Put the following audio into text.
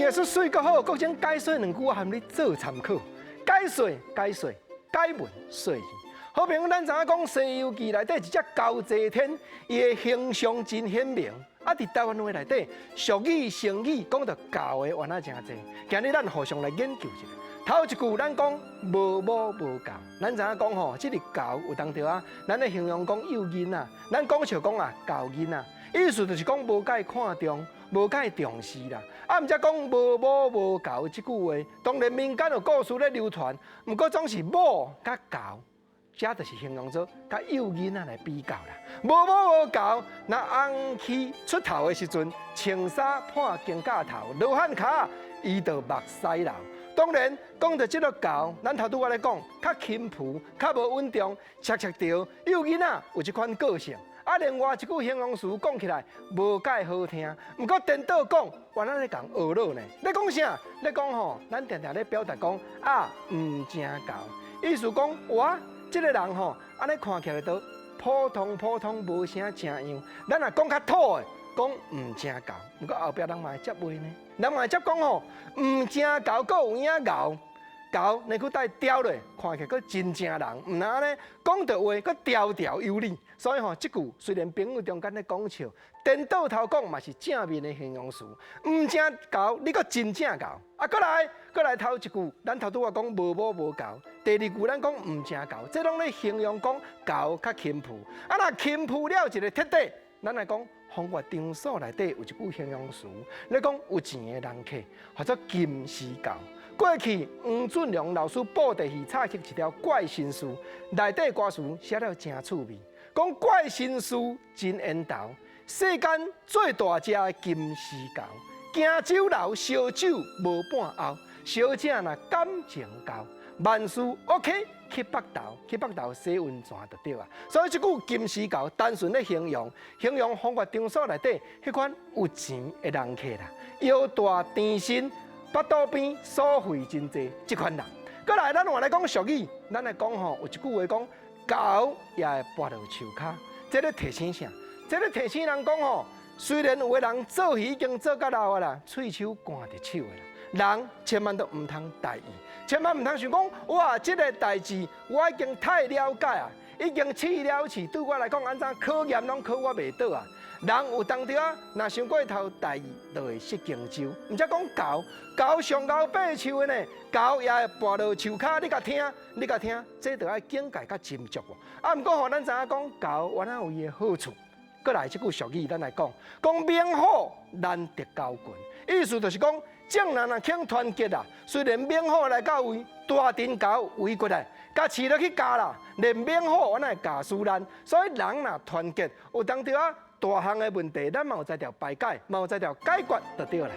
艺术水阁好，国情解说两句话含你做参考。解说、解文、说字。好朋友，咱知影讲《西游记》内底一只高济天，伊的形象真鲜明。啊，伫台湾话内底，俗语、成语讲到猴的原仔真济。今日咱互相来研究一下。头一句咱讲无母无猴，咱知影讲吼，即个猴有当着啊，咱咧形容讲幼囡仔，咱讲笑讲啊猴囡仔，意思就是讲无甲伊看重。无甲伊重视啦，啊，毋则讲无母无猴即句话，当然民间有故事咧流传，毋过总是母甲猴，这就是形容做甲幼囡仔来比较啦。无母无猴，若红气出头的时阵，穿衫破肩胛头，落汗脚，伊就目屎流。当然，讲到即个猴，咱头拄仔咧讲，较轻浮，较无稳重，恰恰着幼囡仔有即款个性。啊，另外一句形容词讲起来无介好听，毋过颠倒讲，原来咧讲学老呢。咧讲啥？咧讲吼，咱常常咧表达讲啊，唔正猴，意思讲我即个人吼，安尼看起来都普通，无啥正样。咱若讲较土的，讲唔正猴，毋过后壁人嘛会接话呢。人嘛会接讲吼，唔正猴，阁有影猴。猴，你去带雕落，看起来佫真正人，毋能安尼讲到话，佫条条有理。所以吼，即句虽然朋友中间咧讲笑，颠倒头讲嘛是正面的形容词。毋正猴，你佫真正猴。啊，佫来头一句，咱头拄仔讲无母无猴，第二句咱讲毋正猴，这拢咧形容讲猴较轻浮。啊，若轻浮了一个铁底，咱来讲。方月场所内底有一句形容词，咧讲有钱的人客，或者金丝猴。过去黄俊良老师报地戏插起一条怪新书，内底歌词写了真趣味，讲怪新书真缘投，世间最大只的金丝猴，行酒楼烧酒无半后，小姐若感情高，万事 OK。去北投洗温泉就对啊。所以即句金丝猴单纯咧形容方月场所内底迄款有钱的人客啦，腰大甜心，腹肚边所费真济，即款人。过来，咱换来讲俗语，咱来讲吼，有一句话讲，猴也会跋落树骹，这咧提醒啥？这咧提醒人讲吼，虽然有个人做戏已经做到老啊啦，喙手干着手的啦。人千万都唔通大意，千万唔通想讲哇，这个代志我已经太了解啊，已经试了试，对我来讲安怎考验拢考我袂倒啊。人有当着啊，若想过头大意，就会失荆州。毋则讲猴上猴爬树的呢，猴也会跋落树骹，你甲听，这就要境界较斟酌喎。啊，毋过吼，咱知影讲猴原来有伊的好处。过来即句俗语，咱来讲明好难得交群，意思就是讲。正人若肯团结啊，虽然免好来到位，大阵猴围过来，甲饲落去教啦，连免好我会教输咱。所以人若团结，有当着啊大项的问题，咱嘛有才调排解，嘛有才调解决就对啦。